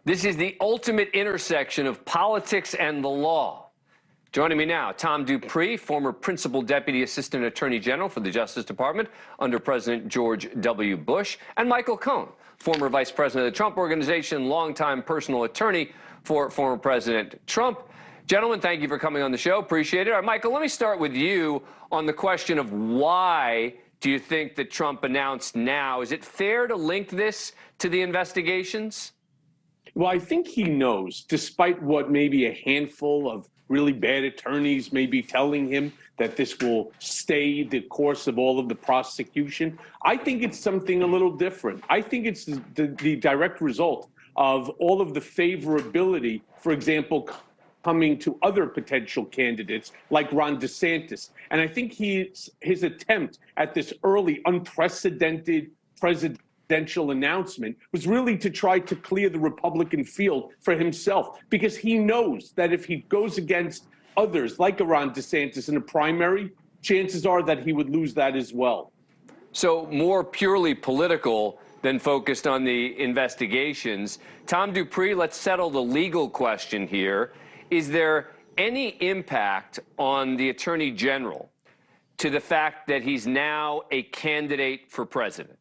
This is the ultimate intersection of politics and the law. Joining me now, Tom Dupree, former Principal Deputy Assistant Attorney General for the Justice Department under President George W. Bush, and Michael Cohen, former Vice President of the Trump Organization, longtime personal attorney for former President Trump. Gentlemen, thank you for coming on the show. Appreciate it. All right, Michael, let me start with you on the question of why do you think that Trump announced now? Is it fair to link this to the investigations? Well, I think he knows, despite what maybe a handful of really bad attorneys may be telling him, that this will stay the course of all of the prosecution. I think it's something a little different. I think it's the direct result of all of the favorability, for example, coming to other potential candidates like Ron DeSantis. And I think his attempt at this early unprecedented presidential announcement was really to try to clear the Republican field for himself, because he knows that if he goes against others like Ron DeSantis in a primary, chances are that he would lose that as well. So more purely political than focused on the investigations. Tom Dupree, let's settle the legal question here. Is there any impact on the Attorney General to the fact that he's now a candidate for president?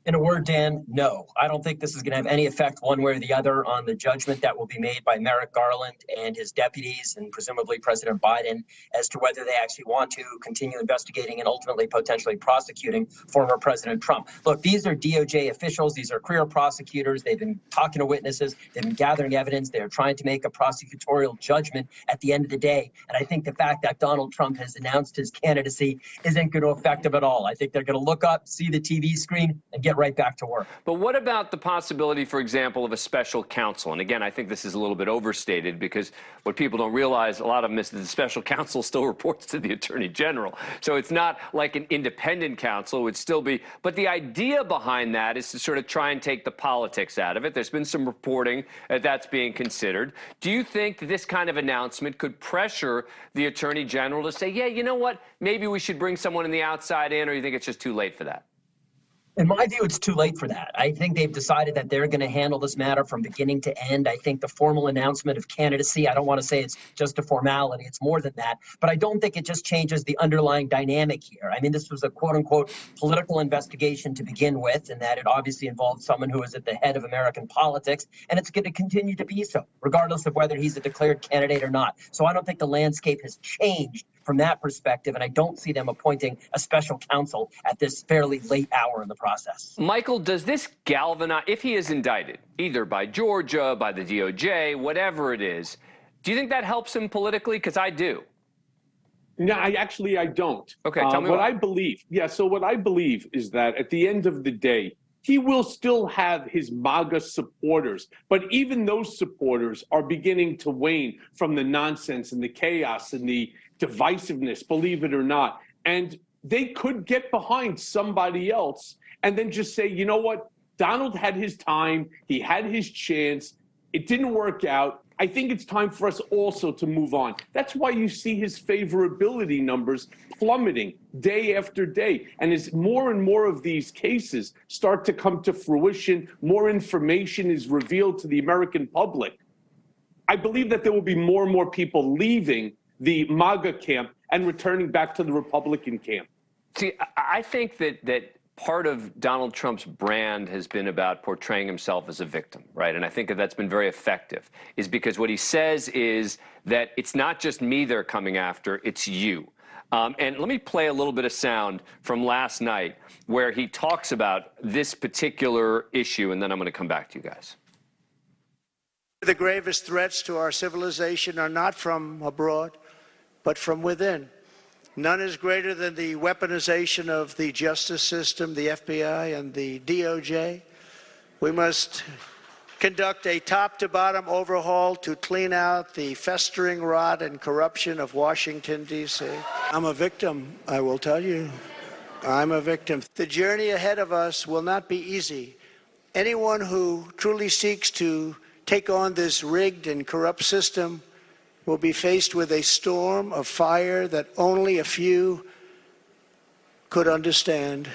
In a word, Dan, no. I don't think this is going to have any effect one way or the other on the judgment that will be made by Merrick Garland and his deputies and presumably President Biden as to whether they actually want to continue investigating and ultimately potentially prosecuting former President Trump. Look, these are DOJ officials. These are career prosecutors. They've been talking to witnesses. They've been gathering evidence. They're trying to make a prosecutorial judgment at the end of the day. And I think the fact that Donald Trump has announced his candidacy isn't going to affect him at all. I think they're going to look up, see the TV screen, and get right back to work. But what about the possibility, for example, of a special counsel? And again, I think this is a little bit overstated, because what people don't realize, a lot of them, is that the special counsel still reports to the Attorney General. So it's not like an independent counsel. It would still be. But the idea behind that is to sort of try and take the politics out of it. There's been some reporting that that's being considered. Do you think that this kind of announcement could pressure the Attorney General to say, yeah, you know what, maybe we should bring someone on the outside in, or you think it's just too late for that? In my view, it's too late for that. I think they've decided that they're going to handle this matter from beginning to end. I think the formal announcement of candidacy, I don't want to say it's just a formality. It's more than that. But I don't think it just changes the underlying dynamic here. I mean, this was a quote-unquote political investigation to begin with, and that it obviously involved someone who is at the head of American politics, and it's going to continue to be so, regardless of whether he's a declared candidate or not. So I don't think the landscape has changed from that perspective, and I don't see them appointing a special counsel at this fairly late hour in the process. Michael, does this galvanize, if he is indicted, either by Georgia, by the DOJ, whatever it is, do you think that helps him politically? Because I do. No, I don't. Okay, tell me what I believe. Yeah, so what I believe is that at the end of the day, he will still have his MAGA supporters, but even those supporters are beginning to wane from the nonsense and the chaos and the divisiveness, believe it or not. And they could get behind somebody else and then just say, you know what, Donald had his time, he had his chance, it didn't work out. I think it's time for us also to move on. That's why you see his favorability numbers plummeting day after day. And as more and more of these cases start to come to fruition, more information is revealed to the American public, I believe that there will be more and more people leaving the MAGA camp and returning back to the Republican camp. See, I think that part of Donald Trump's brand has been about portraying himself as a victim, right? And I think that's been very effective, is because what he says is that it's not just me they're coming after, it's you. And let me play a little bit of sound from last night where he talks about this particular issue, and then I'm going to come back to you guys. The gravest threats to our civilization are not from abroad, but from within. None is greater than the weaponization of the justice system, the FBI, and the DOJ. We must conduct a top-to-bottom overhaul to clean out the festering rot and corruption of Washington, D.C. I'm a victim, I will tell you. I'm a victim. The journey ahead of us will not be easy. Anyone who truly seeks to take on this rigged and corrupt system will be faced with a storm of fire that only a few could understand.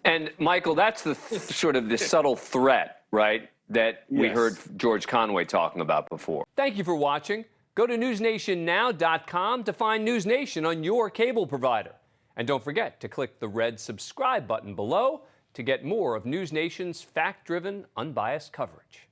And Michael, that's the sort of the subtle threat, right, that we Yes. heard George Conway talking about before. Thank you for watching. Go to newsnationnow.com to find NewsNation on your cable provider. And don't forget to click the red subscribe button below to get more of NewsNation's fact-driven, unbiased coverage.